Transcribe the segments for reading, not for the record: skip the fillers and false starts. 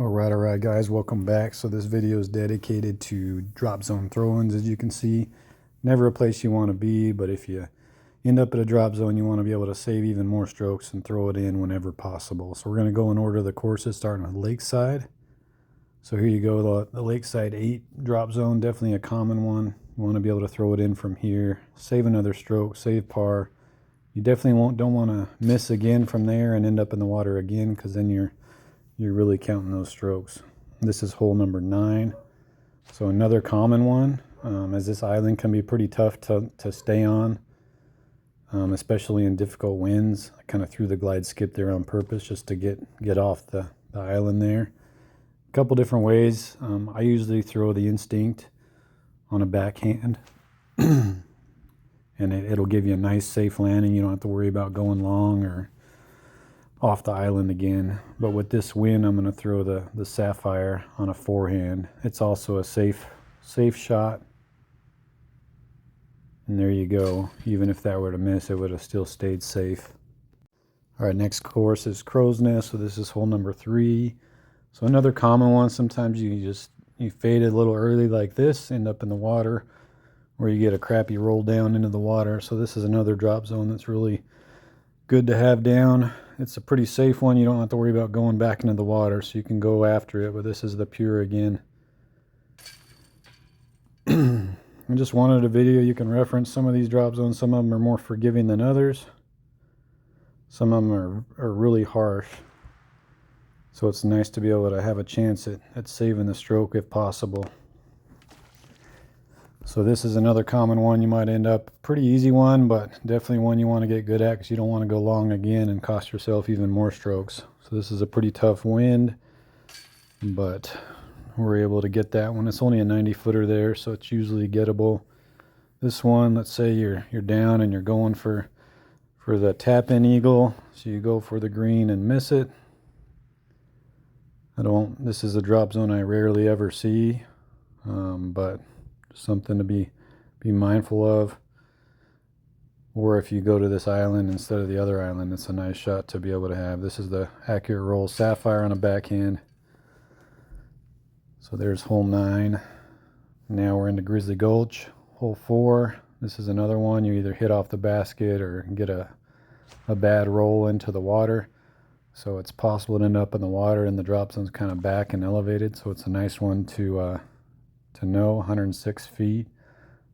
Alright guys, welcome back. So this video is dedicated to drop zone throw-ins. As you can see, never a place you want to be, but if you end up at a drop zone, you want to be able to save even more strokes and throw it in whenever possible. So we're going to go in order of the courses, starting with Lakeside. So here you go, the Lakeside 8 drop zone, definitely a common one. You want to be able to throw it in from here, save another stroke, save par. You definitely don't want to miss again from there and end up in the water again, because then you're really counting those strokes. This is hole number 9. So another common one, as this island can be pretty tough to stay on, especially in difficult winds. I kind of threw the glide skip there on purpose just to get off the island there. A couple different ways. I usually throw the Instinct on a backhand and it'll give you a nice safe landing. You don't have to worry about going long or off the island again. But with this wind, I'm going to throw the Sapphire on a forehand. It's also a safe shot, and there you go. Even if that were to miss, it would have still stayed safe. All right, next course is Crow's Nest. So this is hole number 3. So another common one. Sometimes you fade it a little early like this, end up in the water, or you get a crappy roll down into the water. So this is another drop zone that's really good to have down. It's a pretty safe one. You don't have to worry about going back into the water, so you can go after it. But this is the Pure again. I just wanted a video you can reference some of these drop zones. Some of them are more forgiving than others. Some of them are really harsh. So it's nice to be able to have a chance at saving the stroke if possible. So this is another common one. You might end up pretty easy one, but definitely one you want to get good at, because you don't want to go long again and cost yourself even more strokes. So this is a pretty tough wind, but we're able to get that one. It's only a 90 footer there, so it's usually gettable. This one, let's say you're down and you're going for the tap-in eagle, so you go for the green and miss it. This is a drop zone I rarely ever see, but something to be mindful of. Or if you go to this island instead of the other island, it's a nice shot to be able to have. This is the Accurate Roll Sapphire on a backhand. So there's hole 9. Now we're into Grizzly Gulch, hole 4. This is another one. You either hit off the basket or get a bad roll into the water. So it's possible to end up in the water, and the drop zone's kind of back and elevated. So it's a nice one to know. 106 feet.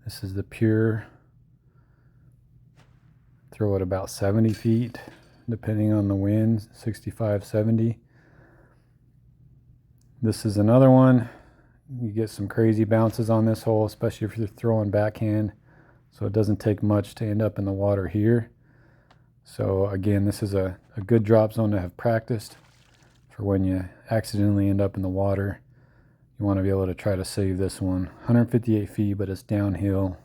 This is the Pure. Throw it about 70 feet depending on the wind, 65, 70. This is another one. You get some crazy bounces on this hole, especially if you're throwing backhand. So it doesn't take much to end up in the water here. So again, this is a good drop zone to have practiced for when you accidentally end up in the water. You want to be able to try to save this one. 158 feet, but it's downhill.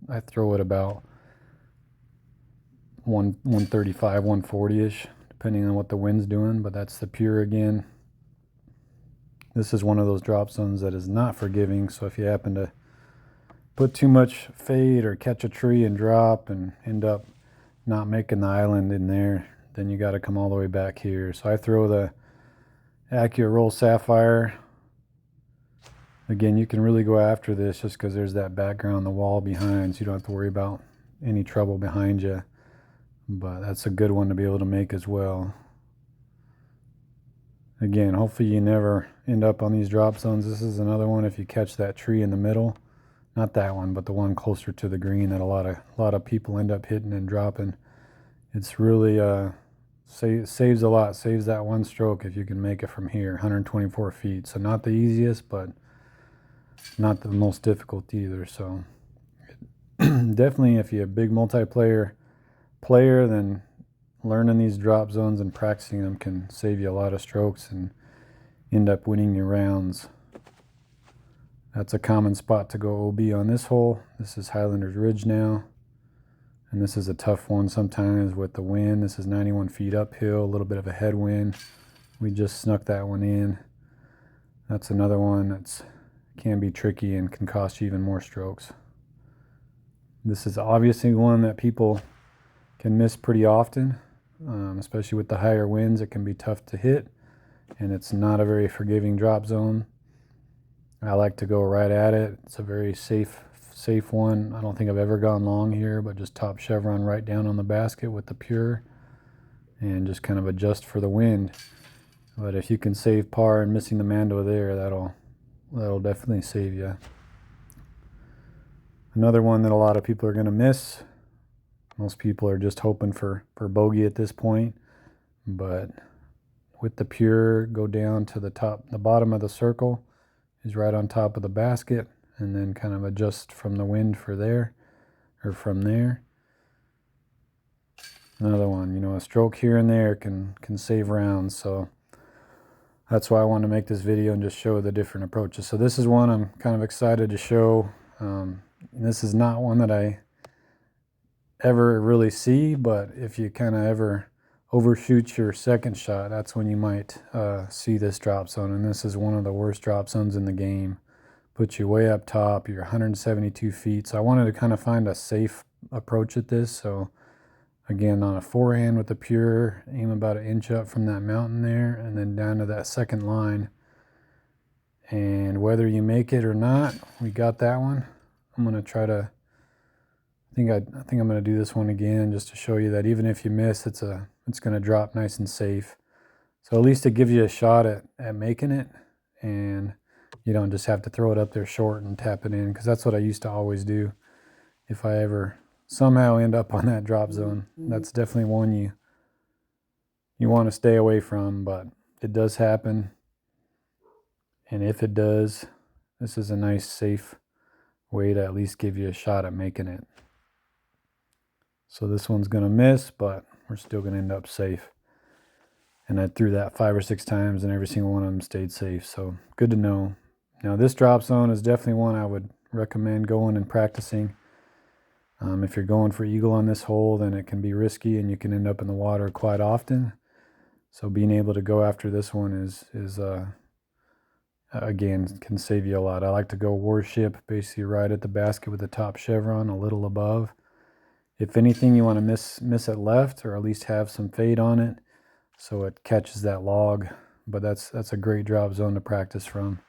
I throw it about 135, 140-ish, depending on what the wind's doing, but that's the Pure again. This is one of those drop zones that is not forgiving, so if you happen to put too much fade or catch a tree and drop and end up not making the island in there, then you got to come all the way back here. So I throw the Accurate Roll Sapphire. Again, you can really go after this just because there's that background, the wall behind, so you don't have to worry about any trouble behind you. But that's a good one to be able to make as well. Again, hopefully you never end up on these drop zones. This is another one if you catch that tree in the middle. Not that one, but the one closer to the green that a lot of people end up hitting and dropping. It's really saves a lot. Saves that one stroke if you can make it from here. 124 feet. So not the easiest, but not the most difficult either. So definitely, if you're a big multiplayer player, then learning these drop zones and practicing them can save you a lot of strokes and end up winning your rounds. That's a common spot to go OB on this hole. This is Highlanders Ridge now, and this is a tough one sometimes with the wind. This is 91 feet uphill, a little bit of a headwind. We just snuck that one in. That's another one that's can be tricky and can cost you even more strokes. This is obviously one that people can miss pretty often, especially with the higher winds. It can be tough to hit. and it's not a very forgiving drop zone. I like to go right at it. It's a very safe one. I don't think I've ever gone long here, but just top chevron right down on the basket with the pure and just kind of adjust for the wind. But if you can save par and missing the Mando there, that'll definitely save you. Another one that a lot of people are going to miss. Most people are just hoping for bogey at this point, but with the pure, go down to the bottom of the circle is right on top of the basket, and then kind of adjust from the wind for there, or from there. Another one, a stroke here and there can save rounds, so that's why I want to make this video and just show the different approaches. So this is one I'm kind of excited to show. This is not one that I ever really see, but if you kind of ever overshoot your second shot, that's when you might see this drop zone. And this is one of the worst drop zones in the game. Puts you way up top. You're 172 feet. So I wanted to kind of find a safe approach at this. So again, on a forehand with the pure, aim about an inch up from that mountain there, and then down to that second line. And whether you make it or not, we got that one. I'm going to try to, I think I'm going to do this one again just to show you that even if you miss, it's going to drop nice and safe. So at least it gives you a shot at making it, and you don't just have to throw it up there short and tap it in, because that's what I used to always do. If I ever somehow end up on that drop zone, that's definitely one you want to stay away from, but it does happen. And if it does, this is a nice safe way to at least give you a shot at making it. So this one's going to miss, but we're still going to end up safe. And I threw that 5 or 6 times, and every single one of them stayed safe. So good to know. Now this drop zone is definitely one I would recommend going and practicing. If you're going for eagle on this hole, then it can be risky and you can end up in the water quite often. So being able to go after this one is again, can save you a lot. I like to go warship, basically right at the basket with the top chevron, a little above. If anything, you want to miss it left, or at least have some fade on it so it catches that log. But that's a great drop zone to practice from.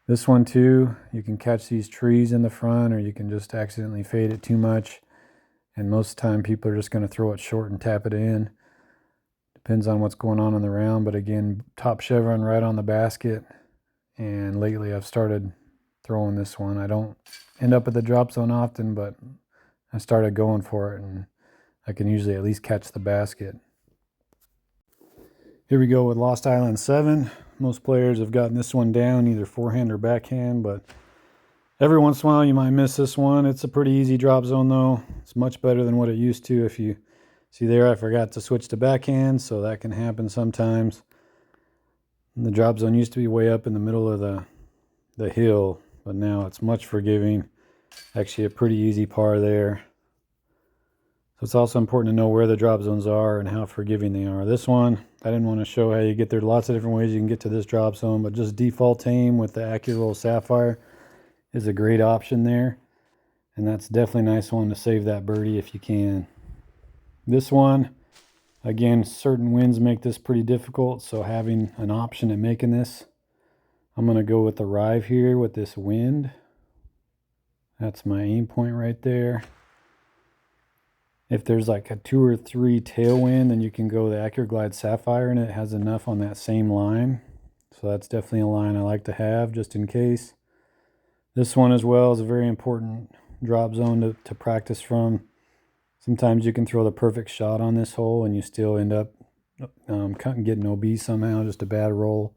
This one too, you can catch these trees in the front, or you can just accidentally fade it too much. And most of the time people are just going to throw it short and tap it in. Depends on what's going on in the round. But again, top chevron right on the basket. And lately I've started throwing this one. I don't end up at the drop zone often, but I started going for it, and I can usually at least catch the basket. Here we go with Lost Island 7. Most players have gotten this one down, either forehand or backhand, but every once in a while you might miss this one. It's a pretty easy drop zone though. It's much better than what it used to. If you see there, I forgot to switch to backhand, so that can happen sometimes. And the drop zone used to be way up in the middle of the hill, but now it's much forgiving. Actually a pretty easy par there. So it's also important to know where the drop zones are and how forgiving they are. This one, I didn't want to show how you get there. Lots of different ways you can get to this drop zone, but just default aim with the AccuRoll Sapphire is a great option there. And that's definitely a nice one to save that birdie if you can. This one, again, certain winds make this pretty difficult, so having an option at making this, I'm going to go with the Rive here with this wind. That's my aim point right there. If there's like a 2 or 3 tailwind, then you can go the AccuGlide Sapphire, and it has enough on that same line. So that's definitely a line I like to have just in case. This one as well is a very important drop zone to practice from. Sometimes you can throw the perfect shot on this hole and you still end up getting OB somehow, just a bad roll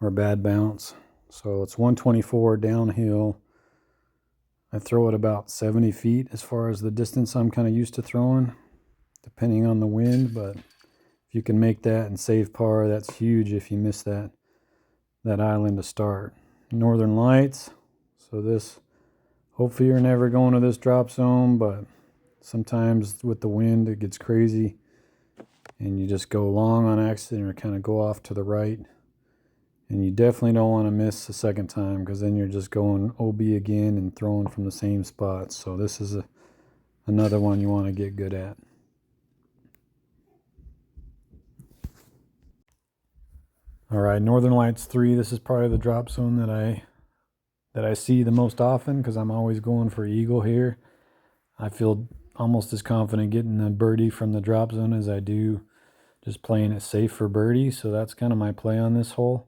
or a bad bounce. So it's 124 downhill. I throw it about 70 feet as far as the distance I'm kind of used to throwing, depending on the wind. But if you can make that and save par, that's huge if you miss that island to start. Northern Lights. So this, hopefully you're never going to this drop zone, but sometimes with the wind it gets crazy and you just go long on accident or kind of go off to the right. And you definitely don't want to miss the second time, because then you're just going OB again and throwing from the same spot. So this is another one you want to get good at. All right, Northern Lights 3. This is probably the drop zone that I see the most often because I'm always going for eagle here. I feel almost as confident getting the birdie from the drop zone as I do just playing it safe for birdie. So that's kind of my play on this hole.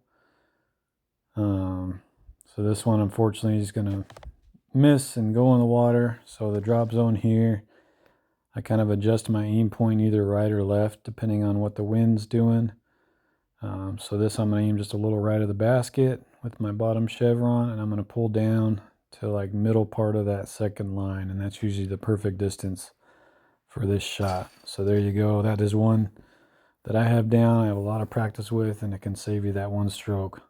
So this one, unfortunately, is going to miss and go in the water. So the drop zone here, I kind of adjust my aim point either right or left depending on what the wind's doing. So this I'm going to aim just a little right of the basket with my bottom chevron, and I'm going to pull down to like middle part of that second line, and that's usually the perfect distance for this shot. So there you go. That is one that I have down. I have a lot of practice with, and it can save you that one stroke.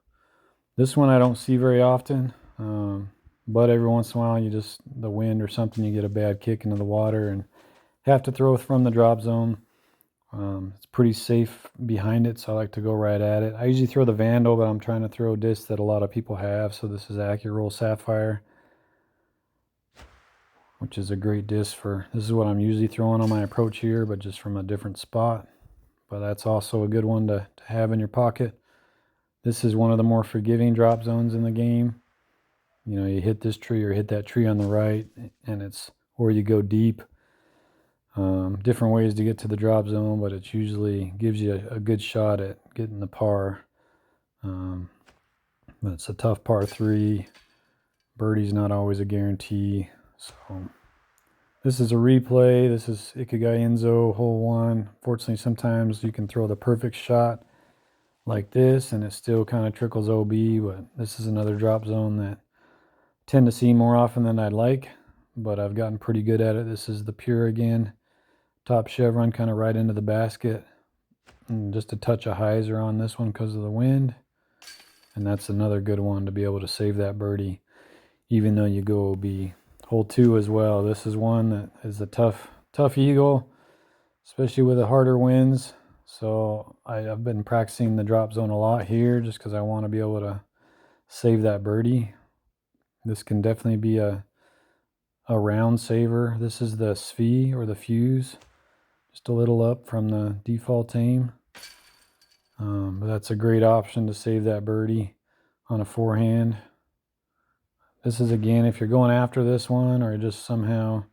This one I don't see very often, but every once in a while the wind or something, you get a bad kick into the water and have to throw from the drop zone. It's pretty safe behind it, so I like to go right at it. I usually throw the Vandal, but I'm trying to throw a disc that a lot of people have, so this is AccuRoll Sapphire, which is a great disc this is what I'm usually throwing on my approach here, but just from a different spot. But that's also a good one to have in your pocket. This is one of the more forgiving drop zones in the game. You know, you hit this tree or hit that tree on the right, and or you go deep. Different ways to get to the drop zone, but it usually gives you a good shot at getting the par. But it's a tough par 3. Birdie's not always a guarantee. So this is a replay. This is Ikigai Enzo hole 1. Fortunately, sometimes you can throw the perfect shot like this and it still kind of trickles OB, but this is another drop zone that I tend to see more often than I'd like, but I've gotten pretty good at it. This is the pure again. Top chevron kind of right into the basket, and just a touch of hyzer on this one because of the wind. And that's another good one to be able to save that birdie, even though you go OB. Hole 2 as well. This is one that is a tough eagle, especially with the harder winds. So I've been practicing the drop zone a lot here just because I want to be able to save that birdie. This can definitely be a round saver. This is the Svi or the Fuse, just a little up from the default aim. But that's a great option to save that birdie on a forehand. This is, again, if you're going after this one or just somehow,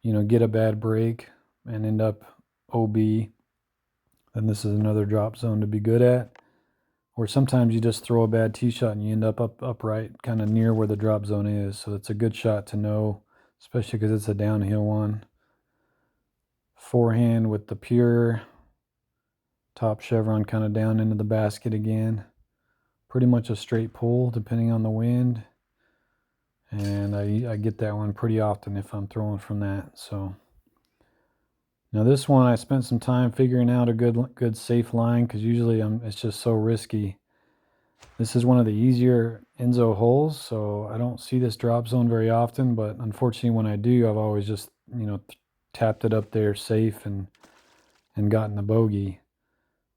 get a bad break and end up OB, then this is another drop zone to be good at. Or sometimes you just throw a bad tee shot and you end up upright, kind of near where the drop zone is. So it's a good shot to know, especially because it's a downhill one. Forehand with the pure, top chevron kind of down into the basket again. Pretty much a straight pull depending on the wind. And I get that one pretty often if I'm throwing from that. So now this one I spent some time figuring out a good safe line, because usually it's just so risky. This is one of the easier Enzo holes, so I don't see this drop zone very often, but unfortunately when I do, I've always just tapped it up there safe and gotten the bogey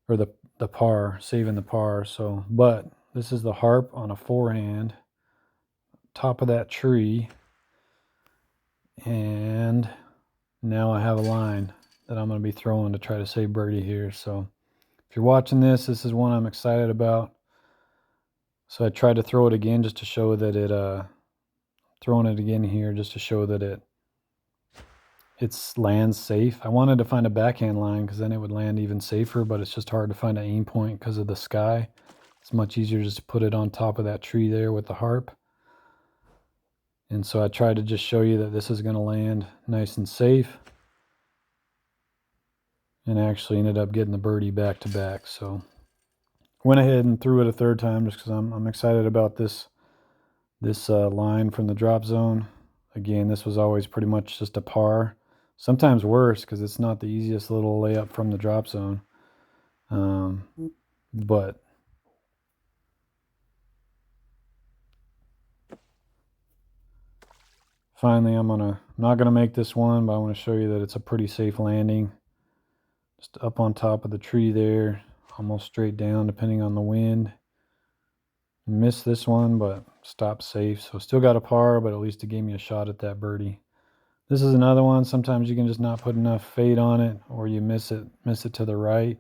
or the par, saving the par. So, but this is the Harp on a forehand, top of that tree, and now I have a line that I'm going to be throwing to try to save birdie here. So if you're watching this is one I'm excited about. So I tried to throw it again just to show that throwing it again here just to show that it's lands safe. I wanted to find a backhand line because then it would land even safer, but it's just hard to find an aim point because of the sky. It's much easier just to put it on top of that tree there with the Harp. And so I tried to just show you that this is going to land nice and safe. And actually ended up getting the birdie back to back. So went ahead and threw it a third time just because I'm excited about this line from the drop zone. Again, this was always pretty much just a par. Sometimes worse because it's not the easiest little layup from the drop zone. But finally, I'm not gonna make this one, but I want to show you that it's a pretty safe landing. Just up on top of the tree there, almost straight down depending on the wind. Missed this one, but stopped safe. So still got a par, but at least it gave me a shot at that birdie. This is another one. Sometimes you can just not put enough fade on it, or you miss it to the right.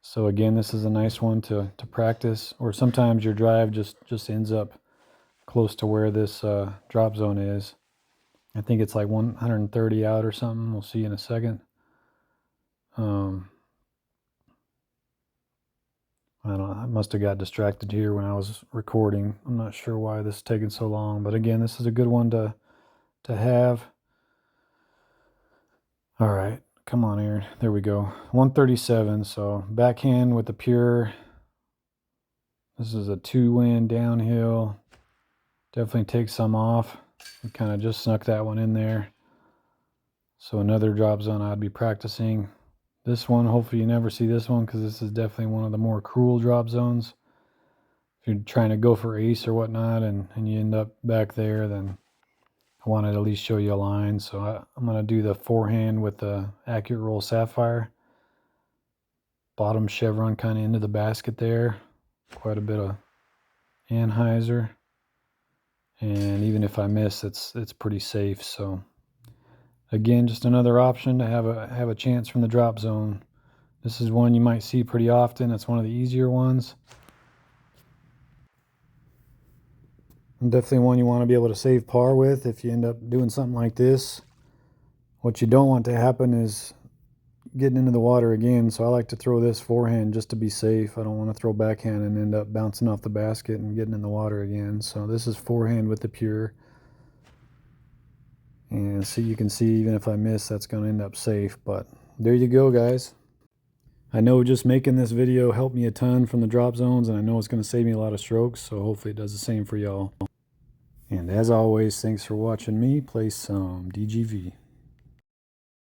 So again, this is a nice one to practice, or sometimes your drive just ends up close to where this drop zone is. I think it's like 130 out or something. We'll see in a second. I don't know, I must have got distracted here when I was recording. I'm not sure why this is taking so long, but again, this is a good one to have. All right, come on, Aaron. There we go. 137. So backhand with the pure. This is a 2-wind downhill. Definitely take some off. We kind of just snuck that one in there. So another drop zone I'd be practicing. This one, hopefully you never see this one, because this is definitely one of the more cruel drop zones. If you're trying to go for ace or whatnot and you end up back there, then I wanted to at least show you a line. So I'm going to do the forehand with the Accurate Roll Sapphire. Bottom chevron kind of into the basket there. Quite a bit of Anheuser. And even if I miss, it's pretty safe. So again, just another option to have a chance from the drop zone. This is one you might see pretty often. It's one of the easier ones. And definitely one you want to be able to save par with if you end up doing something like this. What you don't want to happen is getting into the water again, so I like to throw this forehand just to be safe. I don't want to throw backhand and end up bouncing off the basket and getting in the water again. So this is forehand with the pure. And so you can see, even if I miss, that's going to end up safe. But there you go, guys. I know just making this video helped me a ton from the drop zones, and I know it's going to save me a lot of strokes, so hopefully it does the same for y'all. And as always, thanks for watching me play some DGV.